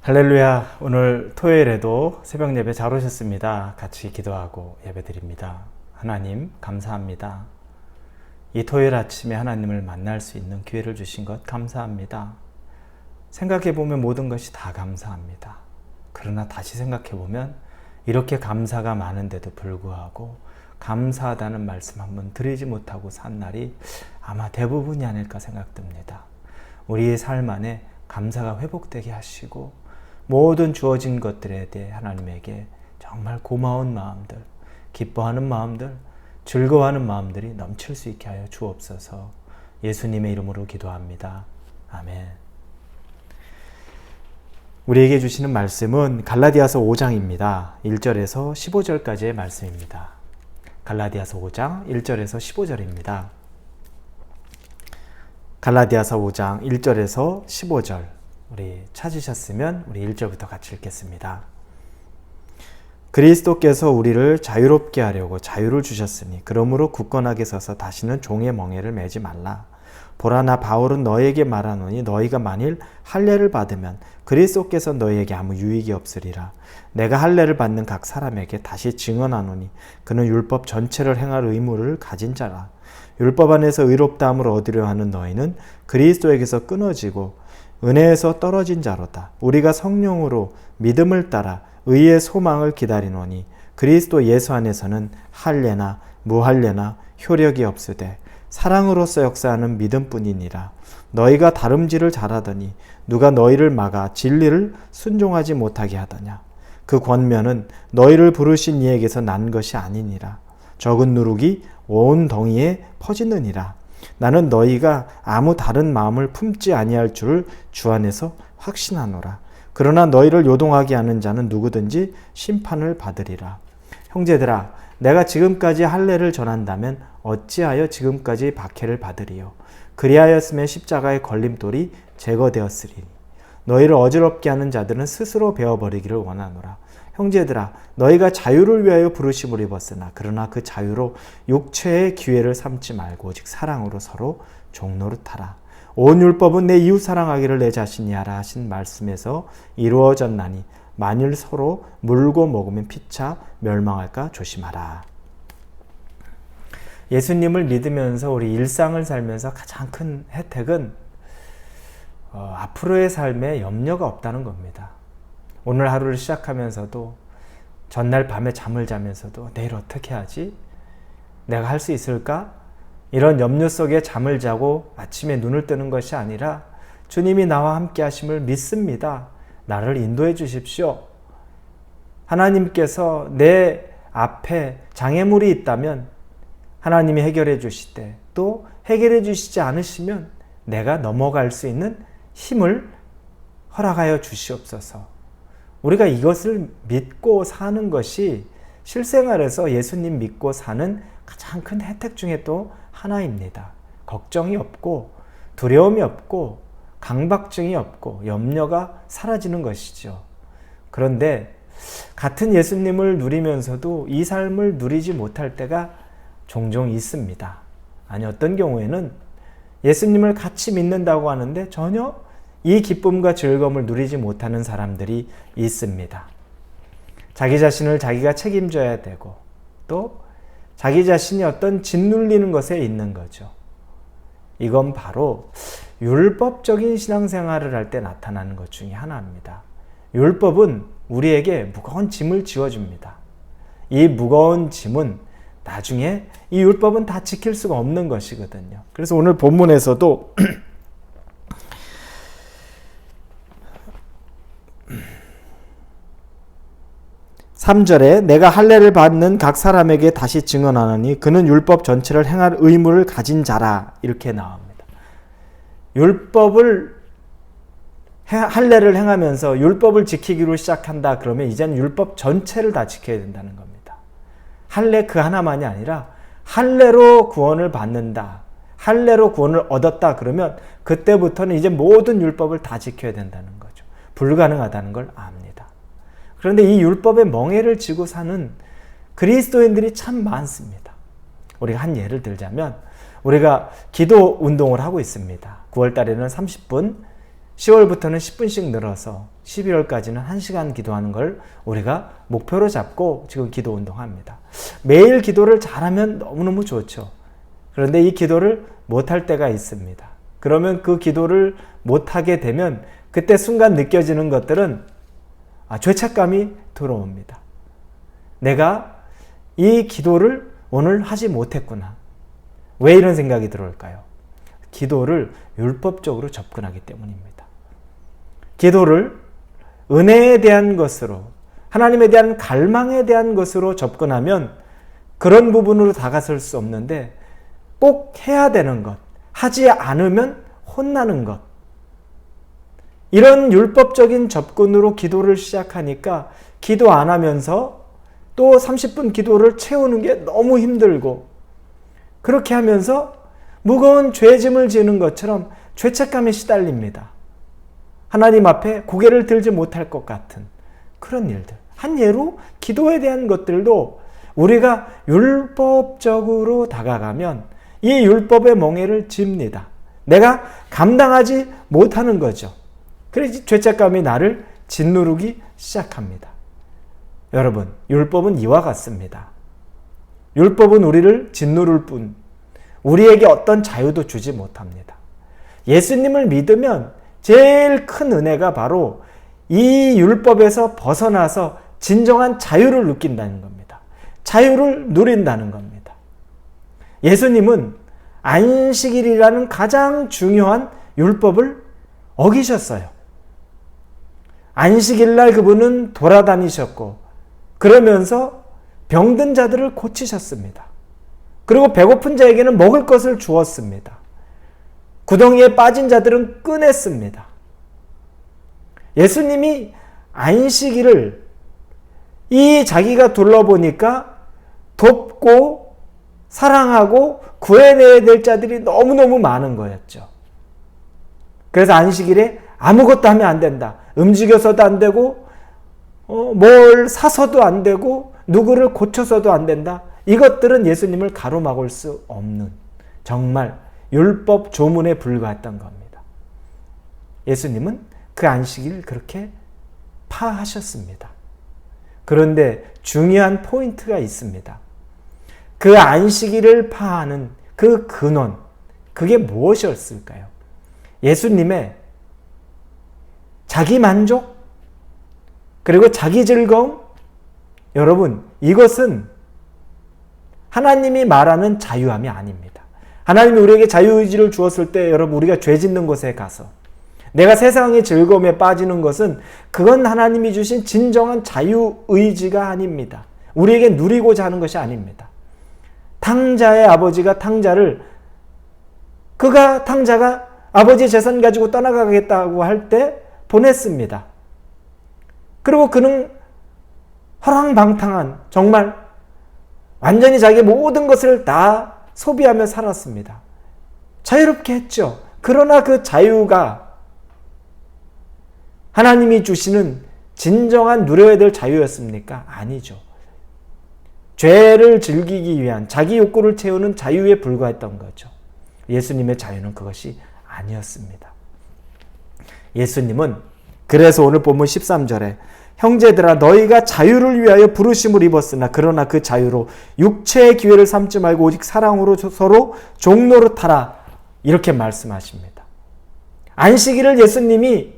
할렐루야. 오늘 토요일에도 새벽 예배 잘 오셨습니다. 같이 기도하고 예배드립니다. 하나님 감사합니다. 이 토요일 아침에 하나님을 만날 수 있는 기회를 주신 것 감사합니다. 생각해보면 모든 것이 다 감사합니다. 그러나 다시 생각해보면 이렇게 감사가 많은데도 불구하고 감사하다는 말씀 한번 드리지 못하고 산 날이 아마 대부분이 아닐까 생각됩니다. 우리의 삶 안에 감사가 회복되게 하시고 모든 주어진 것들에 대해 하나님에게 정말 고마운 마음들, 기뻐하는 마음들, 즐거워하는 마음들이 넘칠 수 있게 하여 주옵소서. 예수님의 이름으로 기도합니다. 아멘. 우리에게 주시는 말씀은 갈라디아서 5장입니다. 1절에서 15절까지의 말씀입니다. 갈라디아서 5장 1절에서 15절입니다. 갈라디아서 5장 1절에서 15절 우리 찾으셨으면 우리 1절부터 같이 읽겠습니다. 그리스도께서 우리를 자유롭게 하려고 자유를 주셨으니 그러므로 굳건하게 서서 다시는 종의 멍에를 매지 말라. 보라, 나 바울은 너희에게 말하노니 너희가 만일 할례를 받으면 그리스도께서 너희에게 아무 유익이 없으리라. 내가 할례를 받는 각 사람에게 다시 증언하노니 그는 율법 전체를 행할 의무를 가진 자라. 율법 안에서 의롭다함을 얻으려 하는 너희는 그리스도에게서 끊어지고 은혜에서 떨어진 자로다. 우리가 성령으로 믿음을 따라 의의 소망을 기다리노니 그리스도 예수 안에서는 할례나 무할례나 효력이 없으되 사랑으로서 역사하는 믿음뿐이니라. 너희가 다름질을 잘하더니 누가 너희를 막아 진리를 순종하지 못하게 하더냐. 그 권면은 너희를 부르신 이에게서 난 것이 아니니라. 적은 누룩이 온 덩이에 퍼지느니라. 나는 너희가 아무 다른 마음을 품지 아니할 줄을 주 안에서 확신하노라. 그러나 너희를 요동하게 하는 자는 누구든지 심판을 받으리라. 형제들아, 내가 지금까지 할례를 전한다면 어찌하여 지금까지 박해를 받으리요. 그리하였으면 십자가의 걸림돌이 제거되었으리니 너희를 어지럽게 하는 자들은 스스로 베어버리기를 원하노라. 형제들아, 너희가 자유를 위하여 부르심을 입었으나 그러나 그 자유로 육체의 기회를 삼지 말고 오직 사랑으로 서로 종노릇하라. 온 율법은 내 이웃 사랑하기를 내 자신이 하라 하신 말씀에서 이루어졌나니 만일 서로 물고 먹으면 피차 멸망할까 조심하라. 예수님을 믿으면서 우리 일상을 살면서 가장 큰 혜택은 앞으로의 삶에 염려가 없다는 겁니다. 오늘 하루를 시작하면서도 전날 밤에 잠을 자면서도 내일 어떻게 하지? 내가 할 수 있을까? 이런 염려 속에 잠을 자고 아침에 눈을 뜨는 것이 아니라 주님이 나와 함께 하심을 믿습니다. 나를 인도해 주십시오. 하나님께서 내 앞에 장애물이 있다면 하나님이 해결해 주시되 또 해결해 주시지 않으시면 내가 넘어갈 수 있는 힘을 허락하여 주시옵소서. 우리가 이것을 믿고 사는 것이 실생활에서 예수님 믿고 사는 가장 큰 혜택 중에 또 하나입니다. 걱정이 없고 두려움이 없고 강박증이 없고 염려가 사라지는 것이죠. 그런데 같은 예수님을 누리면서도 이 삶을 누리지 못할 때가 종종 있습니다. 아니, 어떤 경우에는 예수님을 같이 믿는다고 하는데 전혀 이 기쁨과 즐거움을 누리지 못하는 사람들이 있습니다. 자기 자신을 자기가 책임져야 되고 또 자기 자신이 어떤 짓눌리는 것에 있는 거죠. 이건 바로 율법적인 신앙생활을 할 때 나타나는 것 중에 하나입니다. 율법은 우리에게 무거운 짐을 지워줍니다. 이 무거운 짐은 나중에 이 율법은 다 지킬 수가 없는 것이거든요. 그래서 오늘 본문에서도 3절에 내가 할례를 받는 각 사람에게 다시 증언하노니 그는 율법 전체를 행할 의무를 가진 자라 이렇게 나옵니다. 할례를 행하면서 율법을 지키기로 시작한다 그러면 이제는 율법 전체를 다 지켜야 된다는 겁니다. 할례 그 하나만이 아니라 할례로 구원을 받는다. 할례로 구원을 얻었다 그러면 그때부터는 이제 모든 율법을 다 지켜야 된다는 거죠. 불가능하다는 걸 압니다. 그런데 이 율법의 멍에를 지고 사는 그리스도인들이 참 많습니다. 우리가 한 예를 들자면 우리가 기도 운동을 하고 있습니다. 9월 달에는 30분 10월부터는 10분씩 늘어서 12월까지는 1시간 기도하는 걸 우리가 목표로 잡고 지금 기도 운동합니다. 매일 기도를 잘하면 너무너무 좋죠. 그런데 이 기도를 못할 때가 있습니다. 그러면 그 기도를 못하게 되면 그때 순간 느껴지는 것들은 죄책감이 들어옵니다. 내가 이 기도를 오늘 하지 못했구나. 왜 이런 생각이 들어올까요? 기도를 율법적으로 접근하기 때문입니다. 기도를 은혜에 대한 것으로, 하나님에 대한 갈망에 대한 것으로 접근하면 그런 부분으로 다가설 수 없는데 꼭 해야 되는 것, 하지 않으면 혼나는 것, 이런 율법적인 접근으로 기도를 시작하니까 기도 안 하면서 또 30분 기도를 채우는 게 너무 힘들고, 그렇게 하면서 무거운 죄짐을 지는 것처럼 죄책감에 시달립니다. 하나님 앞에 고개를 들지 못할 것 같은 그런 일들. 한 예로 기도에 대한 것들도 우리가 율법적으로 다가가면 이 율법의 멍에를 집니다. 내가 감당하지 못하는 거죠. 그래서 죄책감이 나를 짓누르기 시작합니다. 여러분, 율법은 이와 같습니다. 율법은 우리를 짓누를 뿐 우리에게 어떤 자유도 주지 못합니다. 예수님을 믿으면 제일 큰 은혜가 바로 이 율법에서 벗어나서 진정한 자유를 느낀다는 겁니다. 자유를 누린다는 겁니다. 예수님은 안식일이라는 가장 중요한 율법을 어기셨어요. 안식일날 그분은 돌아다니셨고 그러면서 병든 자들을 고치셨습니다. 그리고 배고픈 자에게는 먹을 것을 주었습니다. 구덩이에 빠진 자들은 꺼냈습니다. 예수님이 안식일을 이 자기가 둘러보니까 돕고 사랑하고 구해내야 될 자들이 너무너무 많은 거였죠. 그래서 안식일에 아무것도 하면 안 된다. 움직여서도 안 되고 뭘 사서도 안 되고 누구를 고쳐서도 안 된다. 이것들은 예수님을 가로막을 수 없는 정말 율법 조문에 불과했던 겁니다. 예수님은 그 안식일을 그렇게 파하셨습니다. 그런데 중요한 포인트가 있습니다. 그 안식일을 파하는 그 근원, 그게 무엇이었을까요? 예수님의 자기 만족, 그리고 자기 즐거움? 여러분, 이것은 하나님이 말하는 자유함이 아닙니다. 하나님이 우리에게 자유의지를 주었을 때 여러분 우리가 죄 짓는 곳에 가서 내가 세상의 즐거움에 빠지는 것은 그건 하나님이 주신 진정한 자유의지가 아닙니다. 우리에게 누리고자 하는 것이 아닙니다. 탕자의 아버지가 탕자가 아버지 재산 가지고 떠나가겠다고 할 때 보냈습니다. 그리고 그는 허랑방탕한 정말 완전히 자기의 모든 것을 다 소비하며 살았습니다. 자유롭게 했죠. 그러나 그 자유가 하나님이 주시는 진정한 누려야 될 자유였습니까? 아니죠. 죄를 즐기기 위한 자기 욕구를 채우는 자유에 불과했던 거죠. 예수님의 자유는 그것이 아니었습니다. 예수님은 그래서 오늘 본문 13절에 형제들아 너희가 자유를 위하여 부르심을 입었으나 그러나 그 자유로 육체의 기회를 삼지 말고 오직 사랑으로 서로 종노릇하라 이렇게 말씀하십니다. 안식일을 예수님이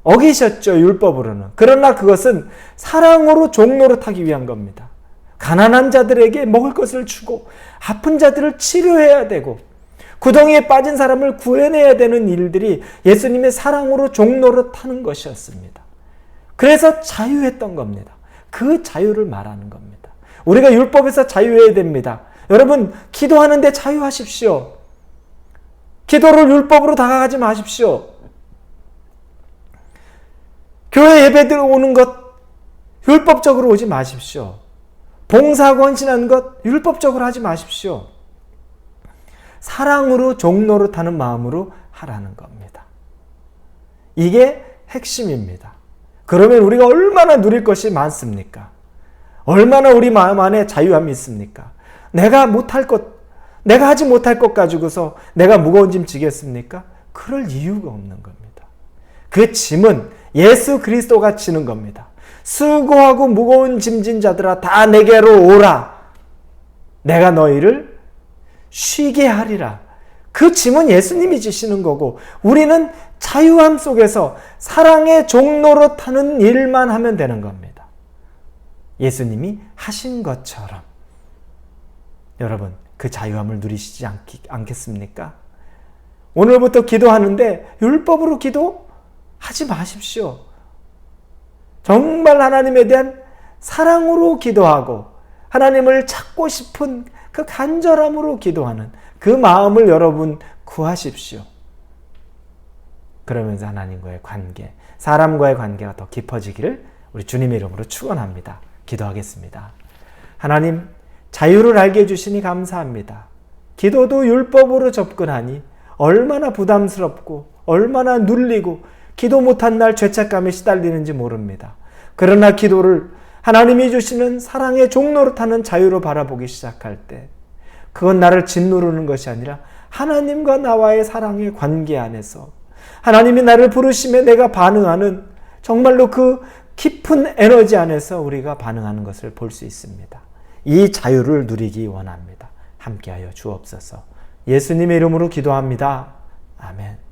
어기셨죠. 율법으로는. 그러나 그것은 사랑으로 종노릇하기 위한 겁니다. 가난한 자들에게 먹을 것을 주고 아픈 자들을 치료해야 되고 구덩이에 빠진 사람을 구해내야 되는 일들이 예수님의 사랑으로 종노릇하는 것이었습니다. 그래서 자유했던 겁니다. 그 자유를 말하는 겁니다. 우리가 율법에서 자유해야 됩니다. 여러분, 기도하는데 자유하십시오. 기도를 율법으로 다가가지 마십시오. 교회 예배 들어오는 것 율법적으로 오지 마십시오. 봉사하고 헌신하는 것 율법적으로 하지 마십시오. 사랑으로 종노릇하는 마음으로 하라는 겁니다. 이게 핵심입니다. 그러면 우리가 얼마나 누릴 것이 많습니까? 얼마나 우리 마음 안에 자유함이 있습니까? 내가 하지 못할 것 가지고서 내가 무거운 짐 지겠습니까? 그럴 이유가 없는 겁니다. 그 짐은 예수 그리스도가 지는 겁니다. 수고하고 무거운 짐진 자들아 다 내게로 오라. 내가 너희를 쉬게 하리라. 그 짐은 예수님이 지시는 거고 우리는 자유함 속에서 사랑의 종로로 타는 일만 하면 되는 겁니다. 예수님이 하신 것처럼. 여러분, 그 자유함을 누리시지 않겠습니까? 오늘부터 기도하는데 율법으로 기도하지 마십시오. 정말 하나님에 대한 사랑으로 기도하고 하나님을 찾고 싶은 그 간절함으로 기도하는 그 마음을 여러분 구하십시오. 그러면서 하나님과의 관계, 사람과의 관계가 더 깊어지기를 우리 주님의 이름으로 축원합니다. 기도하겠습니다. 하나님, 자유를 알게 해주시니 감사합니다. 기도도 율법으로 접근하니 얼마나 부담스럽고 얼마나 눌리고 기도 못한 날 죄책감에 시달리는지 모릅니다. 그러나 기도를 하나님이 주시는 사랑의 종로로 타는 자유로 바라보기 시작할 때 그건 나를 짓누르는 것이 아니라 하나님과 나와의 사랑의 관계 안에서 하나님이 나를 부르심에 내가 반응하는 정말로 그 깊은 에너지 안에서 우리가 반응하는 것을 볼 수 있습니다. 이 자유를 누리기 원합니다. 함께하여 주옵소서. 예수님의 이름으로 기도합니다. 아멘.